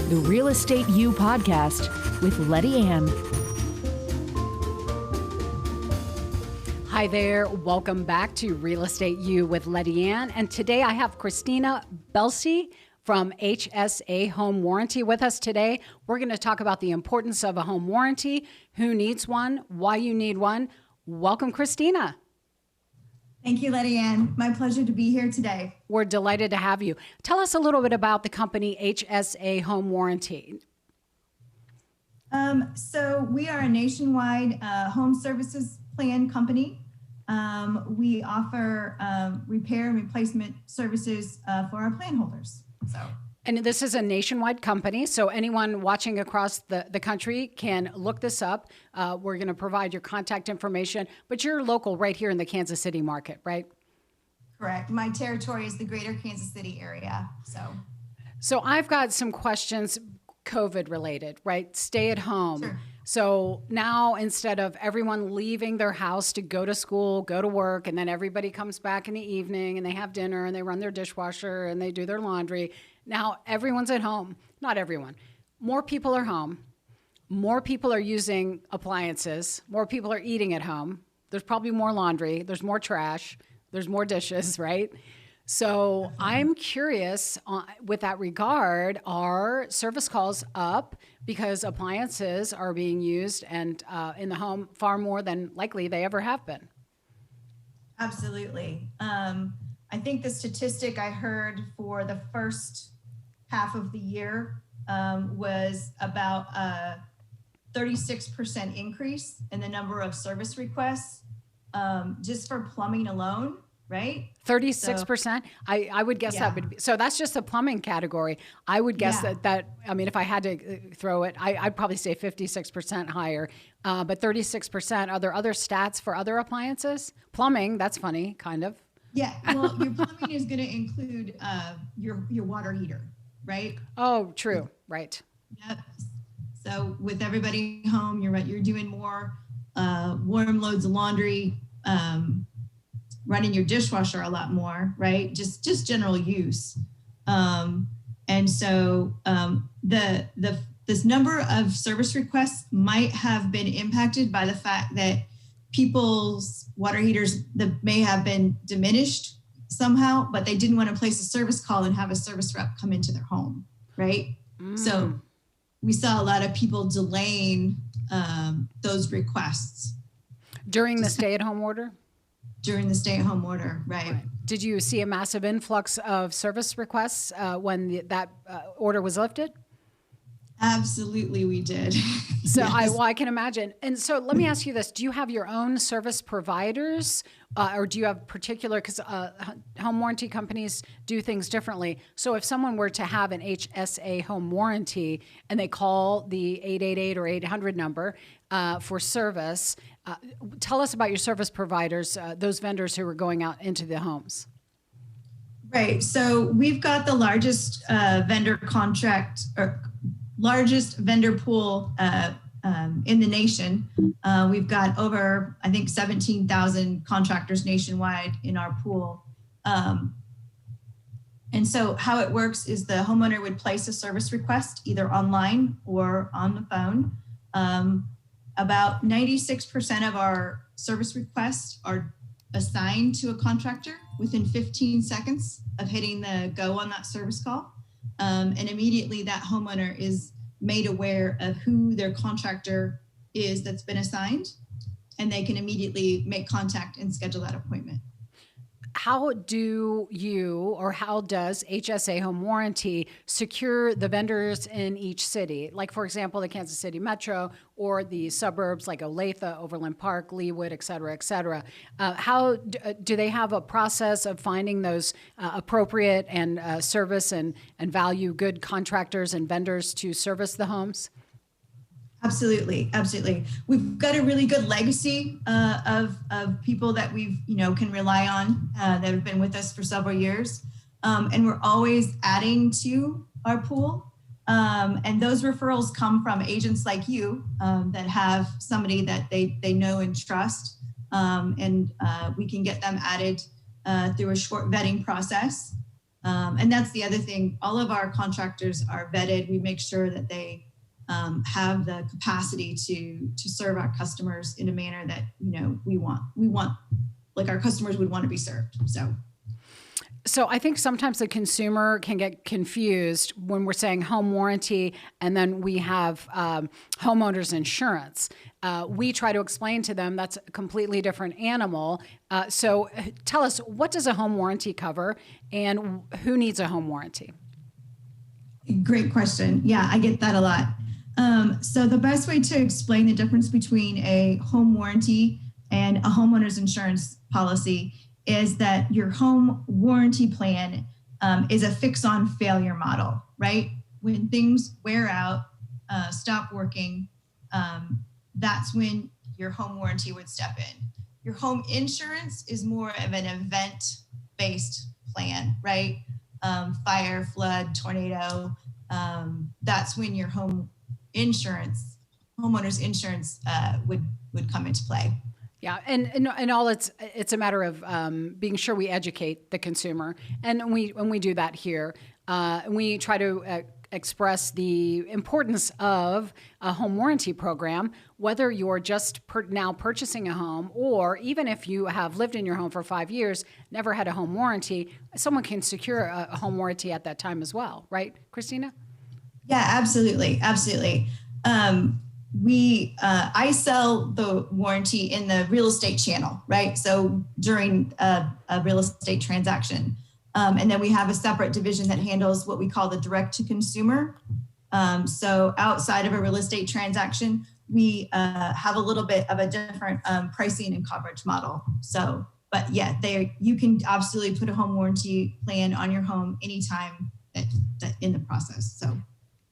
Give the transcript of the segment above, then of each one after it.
the Real Estate U podcast with Lettiann. Hi there, welcome back to Real Estate U with Lettiann, and today I have Kristina Belshie from HSA Home Warranty with us today. We're going to talk about the importance of a home warranty, who needs one, why you need one. Welcome, Kristina. Thank you, Lettiann. My pleasure to be here today. We're delighted to have you. Tell us a little bit about the company HSA Home Warranty. So we are a nationwide home services plan company. We offer repair and replacement services for our plan holders. And this is a nationwide company, so anyone watching across the country can look this up. We're going to provide your contact information, but you're local right here in the Kansas City market, right? Correct. My territory is the greater Kansas City area. So I've got some questions COVID related, right? Stay at home. Sure. So now instead of everyone leaving their house to go to school, go to work, and then everybody comes back in the evening and they have dinner and they run their dishwasher and they do their laundry, now everyone's at home. Not everyone. More people are home. More people are using appliances. More people are eating at home. There's probably more laundry. There's more trash. There's more dishes, right? So I'm curious with that regard, are service calls up because appliances are being used and in the home far more than likely they ever have been? Absolutely. I think the statistic I heard for the first half of the year was about a 36% increase in the number of service requests just for plumbing alone, right? 36%? I would guess that would be, so that's just the plumbing category. I would guess that, I mean, if I had to throw it, I'd probably say 56% higher, but 36%, are there other stats for other appliances? Plumbing, that's funny, kind of. Yeah, well, your plumbing is going to include your water heater, right? Oh, true, right. Yep. So with everybody home, you're right, you're doing more warm loads of laundry, running your dishwasher a lot more, right? Just general use. And so this number of service requests might have been impacted by the fact that people's water heaters that may have been diminished somehow, but they didn't want to place a service call and have a service rep come into their home, right? So we saw a lot of people delaying those requests. During the stay-at-home order? During the stay-at-home order, right. Did you see a massive influx of service requests when that order was lifted? Absolutely, we did. So Yes. I can imagine. And so let me ask you this. Do you have your own service providers or do you have particular, because home warranty companies do things differently. So if someone were to have an HSA home warranty and they call the 888 or 800 number for service, tell us about your service providers, those vendors who are going out into the homes. Right. So we've got the largest largest vendor pool in the nation. We've got over, I think, 17,000 contractors nationwide in our pool. And so how it works is the homeowner would place a service request either online or on the phone. About 96% of our service requests are assigned to a contractor within 15 seconds of hitting the go on that service call. And immediately that homeowner is made aware of who their contractor is that's been assigned, and they can immediately make contact and schedule that appointment. How do you, or how does HSA Home Warranty secure the vendors in each city? Like, for example, the Kansas City Metro or the suburbs like Olathe, Overland Park, Leawood, et cetera, et cetera. How do they have a process of finding those appropriate and service and value good contractors and vendors to service the homes? Absolutely, absolutely. We've got a really good legacy of people that we've can rely on that have been with us for several years, and we're always adding to our pool. And those referrals come from agents like you that have somebody that they know and trust, and we can get them added through a short vetting process. And that's the other thing. All of our contractors are vetted. We make sure that they have the capacity to serve our customers in a manner that, we want like our customers would want to be served. So I think sometimes the consumer can get confused when we're saying home warranty and then we have homeowners insurance. We try to explain to them that's a completely different animal. So tell us, what does a home warranty cover and who needs a home warranty? Great question. Yeah, I get that a lot. So the best way to explain the difference between a home warranty and a homeowner's insurance policy is that your home warranty plan is a fix on failure model, right? When things wear out, stop working, that's when your home warranty would step in. Your home insurance is more of an event-based plan, right? Fire, flood, tornado, that's when your homeowner's insurance would come into play. Yeah, and all it's a matter of being sure we educate the consumer, and we do that here. We try to express the importance of a home warranty program, whether you're just now purchasing a home, or even if you have lived in your home for 5 years, never had a home warranty, someone can secure a home warranty at that time as well, right, Kristina? Yeah, absolutely, absolutely. I sell the warranty in the real estate channel, right? So during a real estate transaction. And then we have a separate division that handles what we call the direct to consumer. So outside of a real estate transaction, we have a little bit of a different pricing and coverage model. So, but yeah, you can absolutely put a home warranty plan on your home anytime that in the process. So.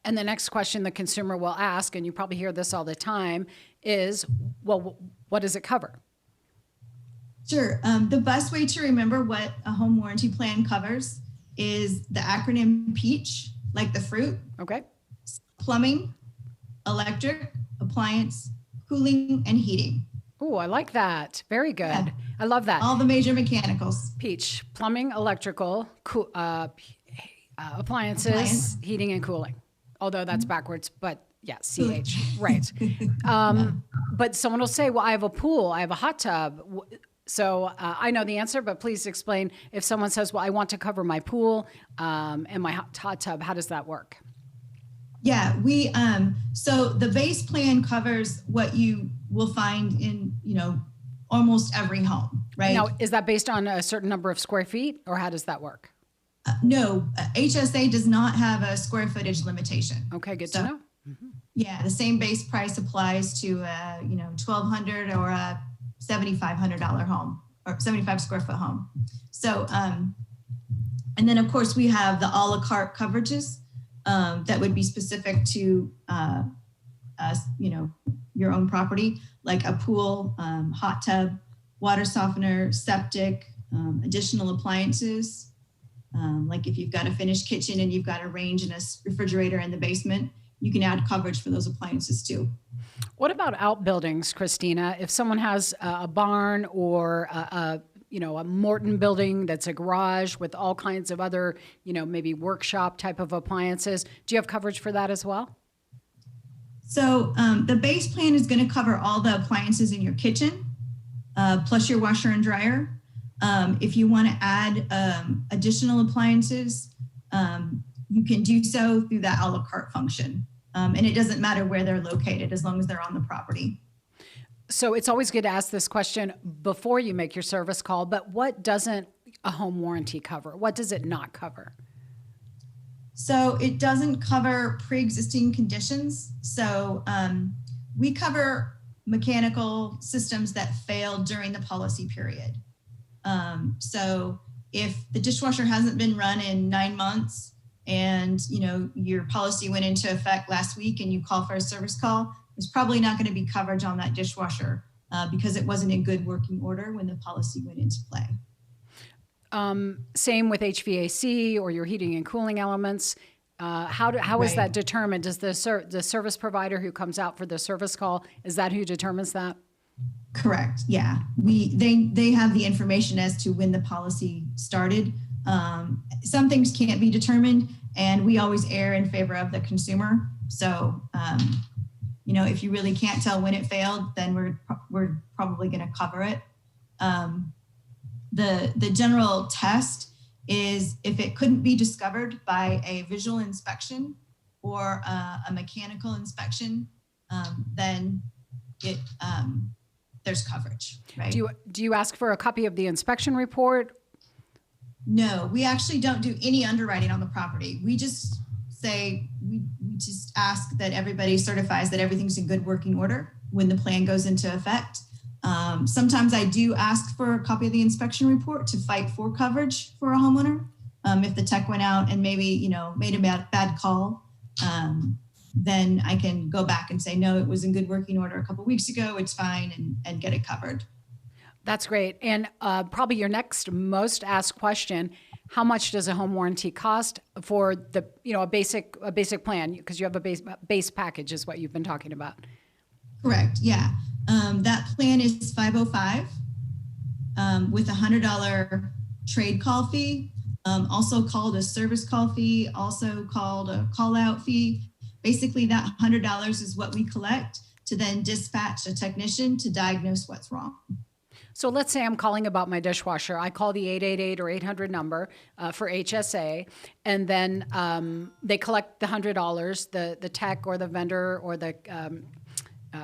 And the next question the consumer will ask, and you probably hear this all the time, is, well, what does it cover? Sure. The best way to remember what a home warranty plan covers is the acronym PEACH, like the fruit. Okay. Plumbing, electric, appliance, cooling, and heating. Oh, I like that. Very good. Yeah. I love that. All the major mechanicals. PEACH, plumbing, electrical, appliances, heating, and cooling. Although that's backwards, but yeah, CH, right. But someone will say, well, I have a pool, I have a hot tub. So I know the answer, but please explain if someone says, well, I want to cover my pool and my hot tub, how does that work? Yeah, so the base plan covers what you will find in, almost every home, right? Now, is that based on a certain number of square feet or how does that work? No, HSA does not have a square footage limitation. Okay, good to know. Mm-hmm. Yeah, the same base price applies to a $1,200 or a $7,500 home or 75 square foot home. So, and then of course we have the a la carte coverages that would be specific to your own property, like a pool, hot tub, water softener, septic, additional appliances. Like if you've got a finished kitchen and you've got a range and a refrigerator in the basement, you can add coverage for those appliances too. What about outbuildings, Kristina? If someone has a barn or a Morton building that's a garage with all kinds of other, maybe workshop type of appliances, do you have coverage for that as well? So the base plan is going to cover all the appliances in your kitchen, plus your washer and dryer. If you want to add additional appliances, you can do so through that a la carte function. And it doesn't matter where they're located as long as they're on the property. So it's always good to ask this question before you make your service call, but what doesn't a home warranty cover? What does it not cover? So it doesn't cover pre-existing conditions. So we cover mechanical systems that failed during the policy period. So if the dishwasher hasn't been run in 9 months and your policy went into effect last week and you call for a service call, there's probably not going to be coverage on that dishwasher because it wasn't in good working order when the policy went into play. Same with HVAC or your heating and cooling elements. How is that determined? Does the service provider who comes out for the service call, is that who determines that? Correct. Yeah. They have the information as to when the policy started. Some things can't be determined, and we always err in favor of the consumer. So, if you really can't tell when it failed, then we're probably going to cover it. The general test is if it couldn't be discovered by a visual inspection or a mechanical inspection, then there's coverage, right? Do you ask for a copy of the inspection report? No, we actually don't do any underwriting on the property. We just say, we just ask that everybody certifies that everything's in good working order when the plan goes into effect. Sometimes I do ask for a copy of the inspection report to fight for coverage for a homeowner. If the tech went out and maybe, made a bad call, then I can go back and say, no, it was in good working order a couple of weeks ago. It's fine, and get it covered. That's great. And probably your next most asked question, how much does a home warranty cost for the, a basic plan? Because you have a base package is what you've been talking about. Correct. Yeah. That plan is $505 with a $100 trade call fee, also called a service call fee, also called a call out fee. Basically, that $100 is what we collect to then dispatch a technician to diagnose what's wrong. So let's say I'm calling about my dishwasher. I call the 888 or 800 number for HSA, and then they collect the $100. The tech or the vendor or the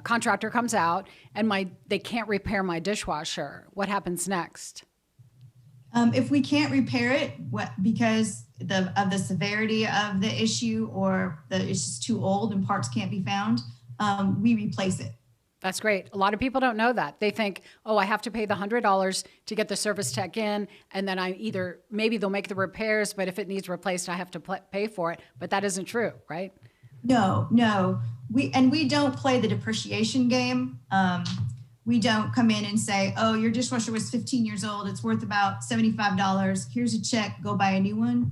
contractor comes out, and they can't repair my dishwasher. What happens next? If we can't repair it because of the severity of the issue, or it's just too old and parts can't be found, we replace it. That's great. A lot of people don't know that. They think, I have to pay the $100 to get the service tech in, and then maybe they'll make the repairs, but if it needs replaced, I have to pay for it. But that isn't true, right? No. We don't play the depreciation game. We don't come in and say, your dishwasher was 15 years old. It's worth about $75. Here's a check, go buy a new one.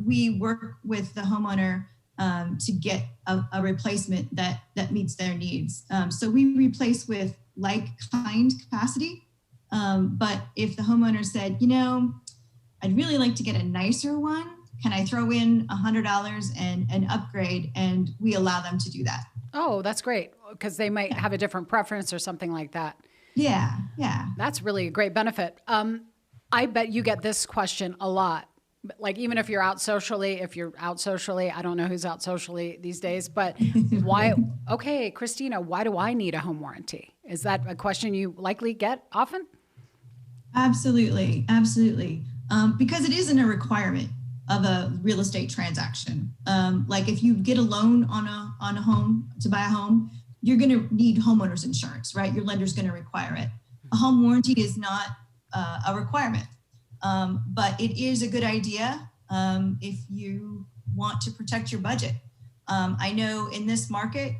We work with the homeowner to get a replacement that meets their needs. So we replace with like-kind capacity. But if the homeowner said, I'd really like to get a nicer one, can I throw in $100 and an upgrade? And we allow them to do that. Oh, that's great, because they might have a different preference or something like that. Yeah. That's really a great benefit. I bet you get this question a lot. Like, even if you're out socially, I don't know who's out socially these days, but why, okay, Kristina, why do I need a home warranty? Is that a question you likely get often? Absolutely. Because it isn't a requirement of a real estate transaction. Like if you get a loan on a home to buy a home, you're going to need homeowners insurance, right? Your lender's going to require it. A home warranty is not a requirement. But it is a good idea if you want to protect your budget. I know in this market,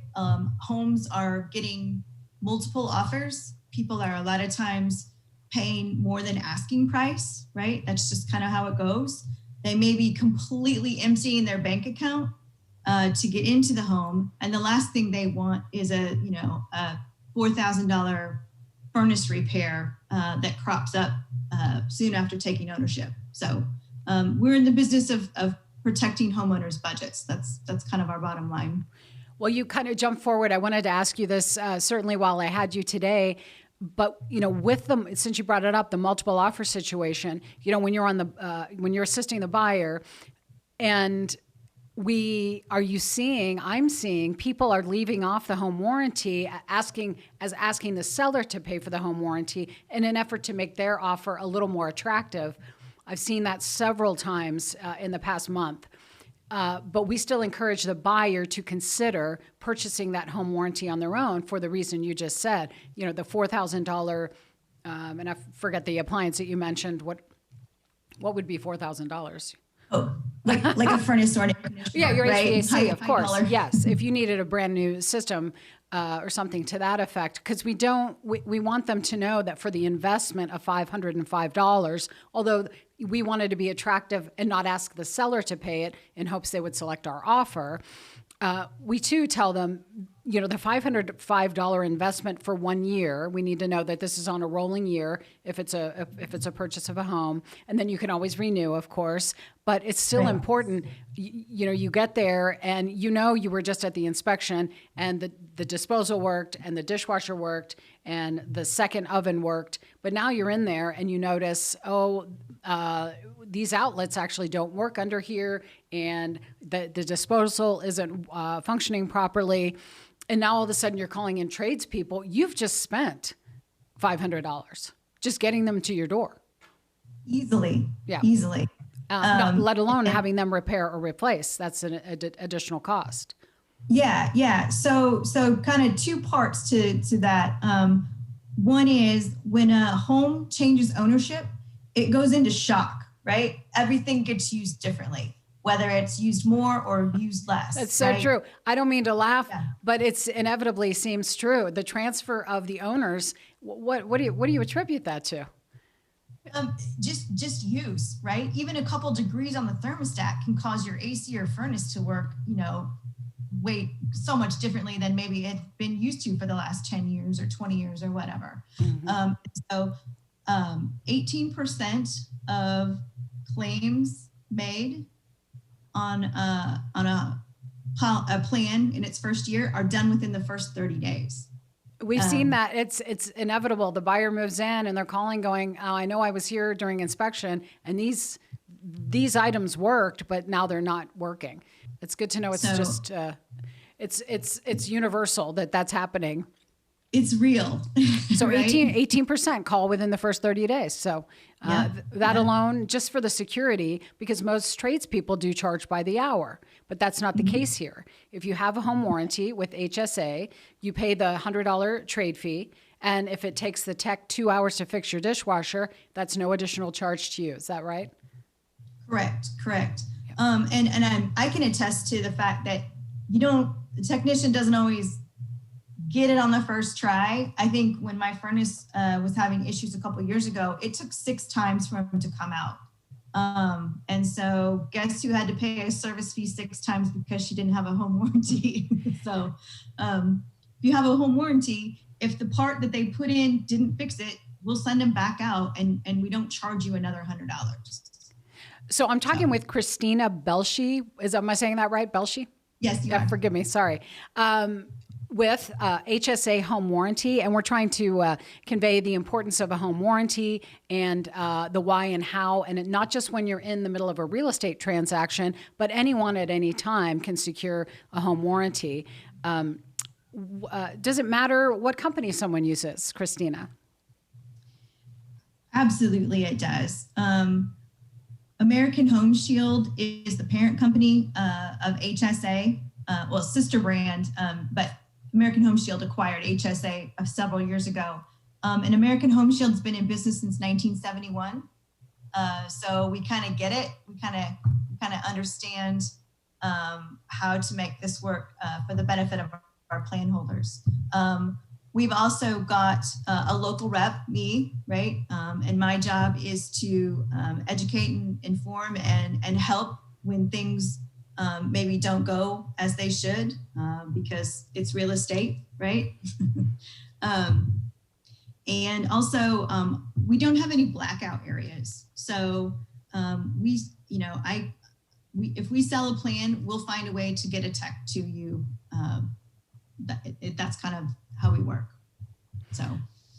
homes are getting multiple offers. People are a lot of times paying more than asking price, right? That's just kind of how it goes. They may be completely emptying their bank account to get into the home, and the last thing they want is a $4,000 furnace repair that crops up soon after taking ownership. So we're in the business of protecting homeowners' budgets. That's kind of our bottom line. Well, you kind of jumped forward. I wanted to ask you this certainly while I had you today, but with them, since you brought it up, the multiple offer situation, when you're when you're assisting the buyer, and I'm seeing people are leaving off the home warranty, asking the seller to pay for the home warranty in an effort to make their offer a little more attractive. I've seen that several times in the past month. But we still encourage the buyer to consider purchasing that home warranty on their own for the reason you just said. The $4,000, and I forget the appliance that you mentioned. What would be $4,000? Oh, like a furnace or an air conditioner. Yeah, your right? HVAC, of course. Color. Yes, if you needed a brand new system or something to that effect, because we want them to know that for the investment of $505, although we wanted to be attractive and not ask the seller to pay it in hopes they would select our offer, we too tell them the $505 investment for 1 year, we need to know that this is on a rolling year if it's a purchase of a home, and then you can always renew, of course. But it's still important. You get there and you were just at the inspection and the disposal worked and the dishwasher worked and the second oven worked. But now you're in there and you notice, these outlets actually don't work under here, and the disposal isn't functioning properly. And now all of a sudden you're calling in tradespeople. You've just spent $500 just getting them to your door. Easily. Yeah. Easily. Let alone having them repair or replace. That's an additional cost. Yeah. So kind of two parts to that. One is when a home changes ownership, it goes into shock, right? Everything gets used differently, whether it's used more or used less. That's so true. I don't mean to laugh, but it's inevitably seems true. The transfer of the owners, what do you attribute that to? Just use, right? Even a couple degrees on the thermostat can cause your AC or furnace to work, way so much differently than maybe it's been used to for the last 10 years or 20 years or whatever. So 18% of claims made on a plan in its first year are done within the first 30 days. We've seen that. It's inevitable. The buyer moves in and they're calling going, I know I was here during inspection and these items worked, but now they're not working. It's good to know it's universal that's happening. It's real. So right? 18% call within the first 30 days. So that alone, just for the security, because most tradespeople do charge by the hour, but that's not the case here. If you have a home warranty with HSA, you pay the $100 trade fee. And if it takes the tech 2 hours to fix your dishwasher, that's no additional charge to you. Is that right? Correct. And I can attest to the fact that the technician doesn't always get it on the first try. I think when my furnace was having issues a couple of years ago, it took 6 times for him to come out. And so guess who had to pay a service fee 6 times because she didn't have a home warranty. So if you have a home warranty, if the part that they put in didn't fix it, we'll send them back out and we don't charge you another $100. So I'm talking with Kristina Belshie. Am I saying that right? Belshie? Yes, you are. Forgive me. Sorry. With HSA home warranty, and we're trying to convey the importance of a home warranty and the why and how, and not just when you're in the middle of a real estate transaction, but anyone at any time can secure a home warranty. Does it matter what company someone uses, Kristina? Absolutely, it does. American Home Shield is the parent company of HSA, sister brand, but American Home Shield acquired HSA several years ago. And American Home Shield's been in business since 1971. So we kind of get it. We kind of understand how to make this work for the benefit of our plan holders. We've also got a local rep, me, right? And my job is to educate and inform and help when things maybe don't go as they should because it's real estate, right? And also, we don't have any blackout areas. So if we sell a plan, we'll find a way to get a tech to you. That's kind of how we work. So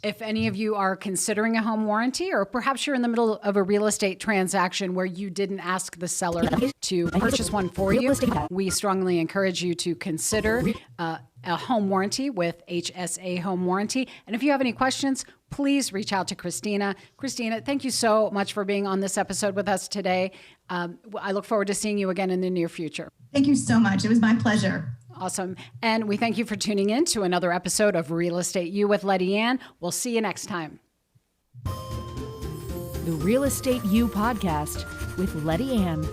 if any of you are considering a home warranty, or perhaps you're in the middle of a real estate transaction where you didn't ask the seller to purchase one for you, we strongly encourage you to consider a home warranty with HSA Home Warranty. And if you have any questions, please reach out to Kristina. Kristina, thank you so much for being on this episode with us today. I look forward to seeing you again in the near future. Thank you so much. It was my pleasure. Awesome. And we thank you for tuning in to another episode of Real Estate U with Lettiann. We'll see you next time. The Real Estate U podcast with Lettiann.